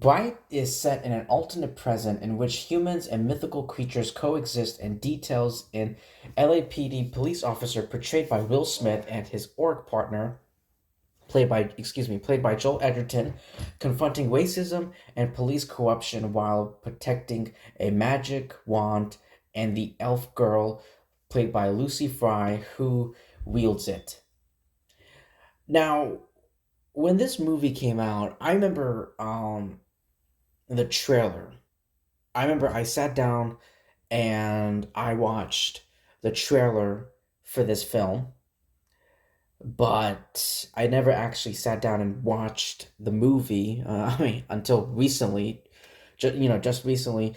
Bright is set in an alternate present in which humans and mythical creatures coexist, and details an LAPD police officer portrayed by Will Smith and his orc partner, played by Joel Edgerton, confronting racism and police corruption while protecting a magic wand and the elf girl, played by Lucy Fry, who wields it. Now, when this movie came out, I remember the trailer. I remember I sat down and I watched the trailer for this film, but I never actually sat down and watched the movie. I mean, until recently, just recently.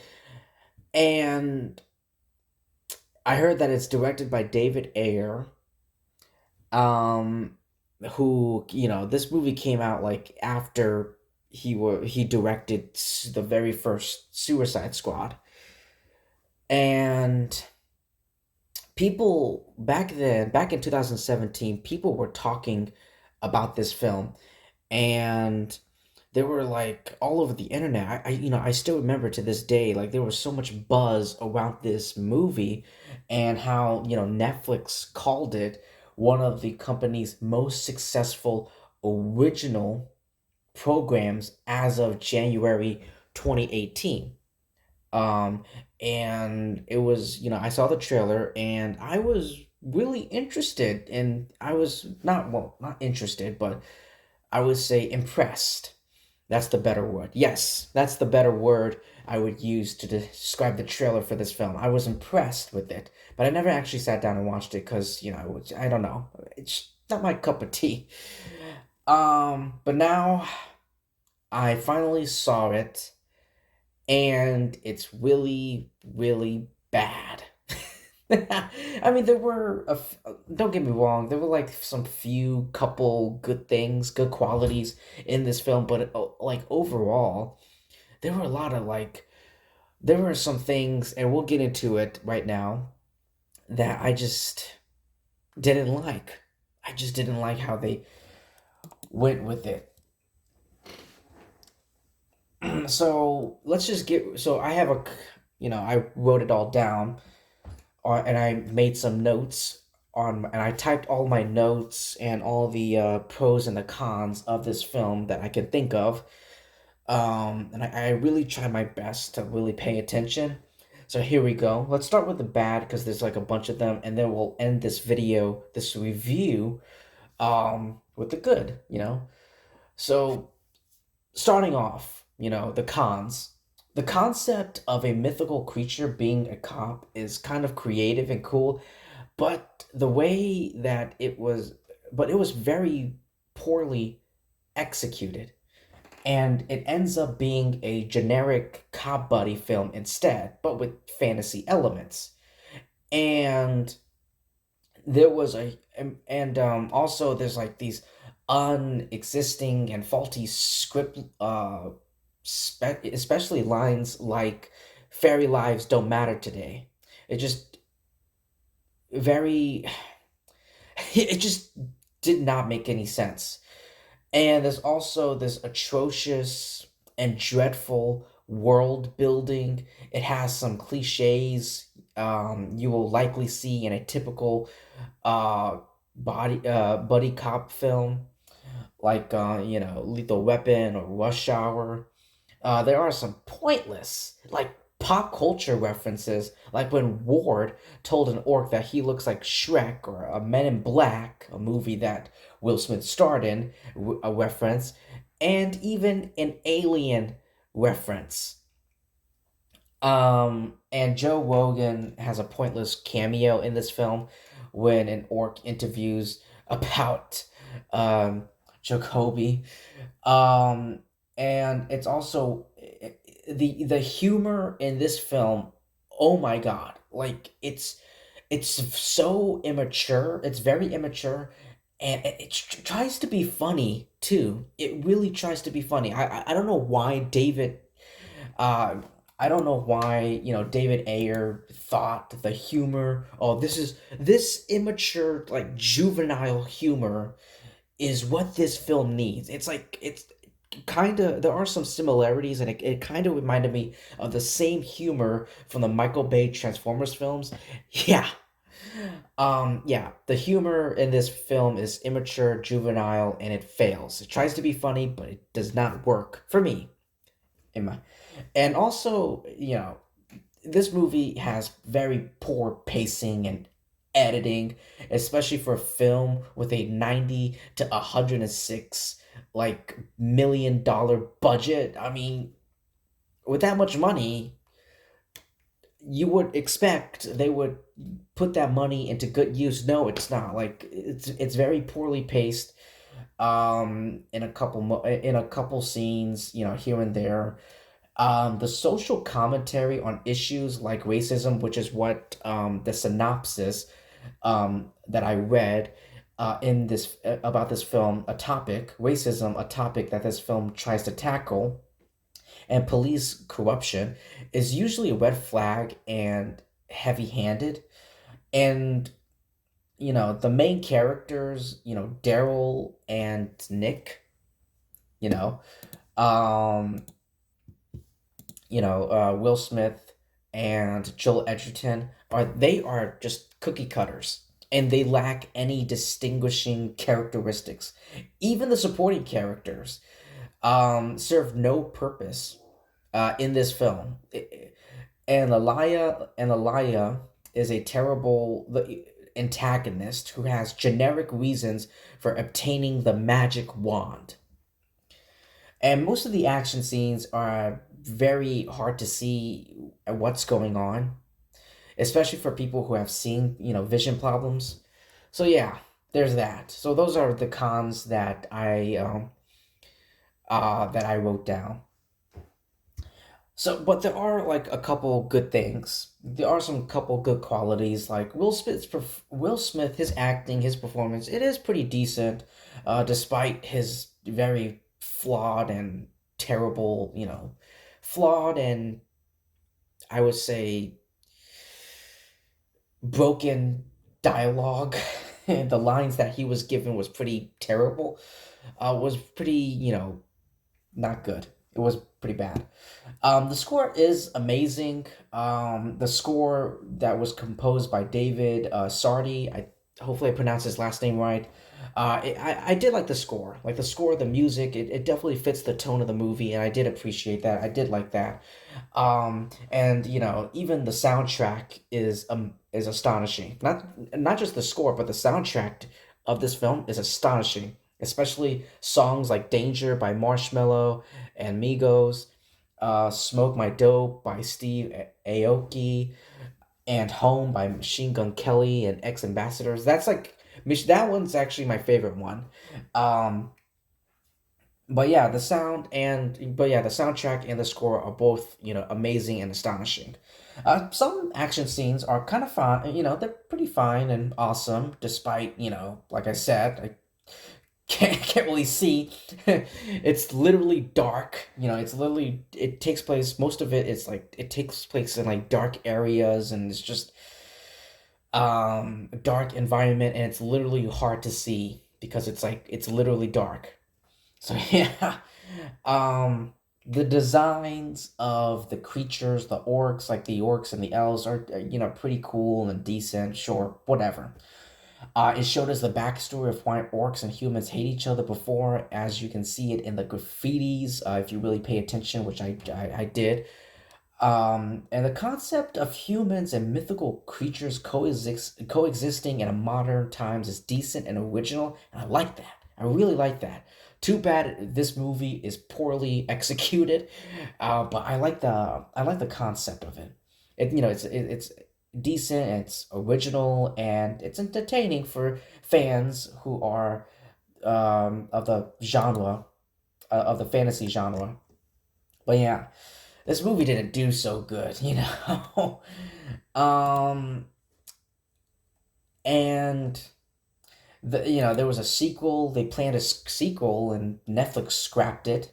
And I heard that it's directed by David Ayer, um, who this movie came out like after he directed the very first Suicide Squad, and people back then, back in 2017, people were talking about this film, and they were like all over the internet. I still remember to this day, like there was so much buzz around this movie, and how Netflix called it one of the company's most successful original programs as of January 2018. Um, and it was, I saw the trailer and I was really interested, and I was not interested, but I would say impressed. That's the better word. Yes, that's the better word I would use to describe the trailer for this film. I was impressed with it, but I never actually sat down and watched it because, I don't know. It's not my cup of tea. But now I finally saw it, and it's really, really bad. I mean, there were don't get me wrong, there were like some few couple good things, good qualities in this film, but like overall, there were a lot of like there were some things, and we'll get into it right now, that I just didn't like. I just didn't like how they went with it. So let's just get. So I have I wrote it all down, and I made some notes and I typed all my notes and all the pros and the cons of this film that I could think of. And I really try my best to really pay attention. So here we go. Let's start with the bad because there's like a bunch of them, and then we'll end this video, this review, with the good. So starting off, the cons. The concept of a mythical creature being a cop is kind of creative and cool, but the way that it was very poorly executed, and it ends up being a generic cop buddy film instead, but with fantasy elements. And there was also there's like these unexisting and faulty script, especially lines like "fairy lives don't matter today." It just very it just did not make any sense. And there's also this atrocious and dreadful world building. It has some cliches you will likely see in a typical buddy cop film, like Lethal Weapon or Rush Hour. There are some pointless, like pop culture references, like when Ward told an orc that he looks like Shrek, or a Men in Black, a movie that Will Smith starred in, a reference, and even an Alien reference. And Joe Rogan has a pointless cameo in this film when an orc interviews about Jacoby. Um, and it's also the humor in this film. Oh my god! Like it's so immature. It's very immature, and it tries to be funny too. It really tries to be funny. I don't know why David. Uh, I don't know why David Ayer thought the humor. Oh, this immature, like juvenile humor is what this film needs. It's like kind of there are some similarities, and it kind of reminded me of the same humor from the Michael Bay Transformers films. Yeah. Yeah, the humor in this film is immature, juvenile, and it fails. It tries to be funny, but it does not work for me. In my And also, this movie has very poor pacing and editing, especially for a film with a 90 to 106 like $1 million budget. I mean, with that much money, you would expect they would put that money into good use. No, it's not. Like it's very poorly paced in a couple scenes, here and there. The social commentary on issues like racism, which is what the synopsis that I read in this about this film, a topic, racism, a topic that this film tries to tackle, and police corruption is usually a red flag and heavy-handed. And the main characters, Daryl and Nick, you know, um, Will Smith and Joel Edgerton are just cookie cutters, and they lack any distinguishing characteristics. Even the supporting characters serve no purpose in this film. And Elia is a terrible antagonist who has generic reasons for obtaining the magic wand. And most of the action scenes are very hard to see what's going on, especially for people who have seen, vision problems. So yeah, there's that. So those are the cons that I wrote down. So, but there are like a couple good things. There are some couple good qualities, like Will Smith, his acting, his performance. It is pretty decent, despite his very flawed and terrible, flawed and I would say broken dialogue. And the lines that he was given was pretty terrible. Was pretty, not good. It was pretty bad. The score is amazing. The score that was composed by David Sardi. Hopefully I pronounced his last name right. I did like the score. Like the score, the music, it definitely fits the tone of the movie, and I did appreciate that. I did like that. And even the soundtrack is astonishing. Not just the score, but the soundtrack of this film is astonishing. Especially songs like "Danger" by Marshmello and Migos, "Smoke My Dope" by Steve Aoki, and "Home" by Machine Gun Kelly and Ex Ambassadors. That one's actually my favorite one. Um, the soundtrack and the score are both amazing and astonishing. Some action scenes are kind of fun. They're pretty fine and awesome, despite like I said, I can't really see. It's literally dark. It takes place. Most of it is like it takes place in like dark areas, and it's just a dark environment, and it's literally hard to see because it's literally dark. So yeah, the designs of the creatures, the orcs, like the orcs and the elves, are pretty cool and decent. Sure, whatever. It showed us the backstory of why orcs and humans hate each other before, as you can see it in the graffitis, if you really pay attention, which I did. And the concept of humans and mythical creatures coexisting in a modern times is decent and original, and I like that. I really like that. Too bad this movie is poorly executed, but I like the concept of it. It's decent, it's original, and it's entertaining for fans who are of the genre, of the fantasy genre. But yeah, this movie didn't do so good. um, and there was a sequel. They planned a sequel, and Netflix scrapped it.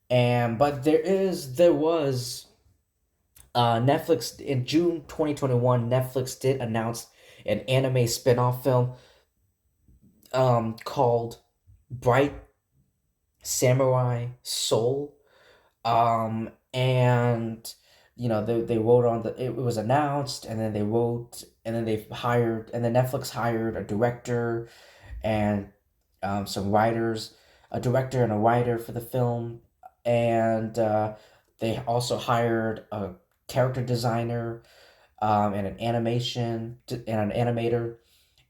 And but there was Netflix in June 2021. Netflix did announce an anime spin-off film called Bright samurai soul. And they wrote on it was announced, and then they wrote, and then they hired, and then Netflix hired a director and some writers, a director and a writer for the film, and they also hired a character designer, and an animator,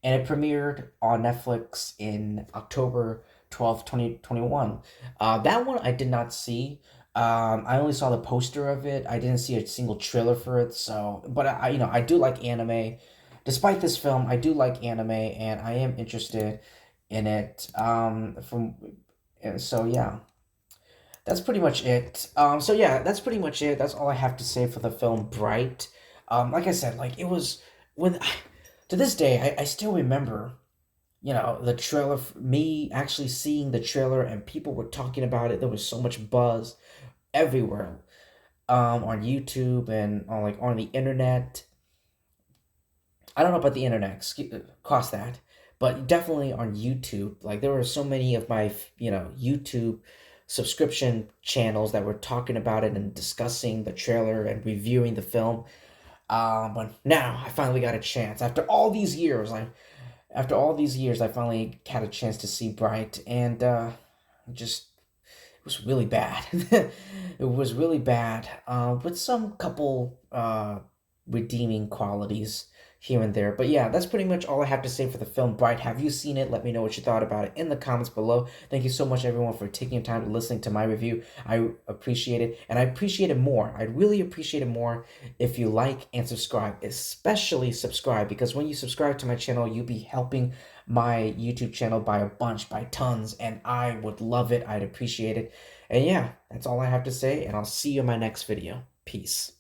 and it premiered on Netflix in October 12th, 2021. That one I did not see. I only saw the poster of it. I didn't see a single trailer for it. So, but I do like anime. Despite this film, I do like anime, and I am interested in it. And so yeah, that's pretty much it. So yeah, that's pretty much it. That's all I have to say for the film Bright. Like I said, like it was when to this day, I still remember, the trailer, me actually seeing the trailer, and people were talking about it. There was so much buzz everywhere, on YouTube and on the internet. I don't know about the internet, cross that, but definitely on YouTube. Like there were so many of my, YouTube subscription channels that were talking about it and discussing the trailer and reviewing the film. But now I finally got a chance after all these years, I finally had a chance to see Bright, and just it was really bad. It was really bad, with some couple redeeming qualities here and there. But yeah, that's pretty much all I have to say for the film Bright. Have you seen it? Let me know what you thought about it in the comments below. Thank you so much, everyone, for taking time to listening to my review. I appreciate it, and I appreciate it more. I'd really appreciate it more if you like and subscribe, especially subscribe, because when you subscribe to my channel, you'll be helping my YouTube channel by a bunch, by tons, and I would love it. I'd appreciate it. And yeah, that's all I have to say, and I'll see you in my next video. Peace.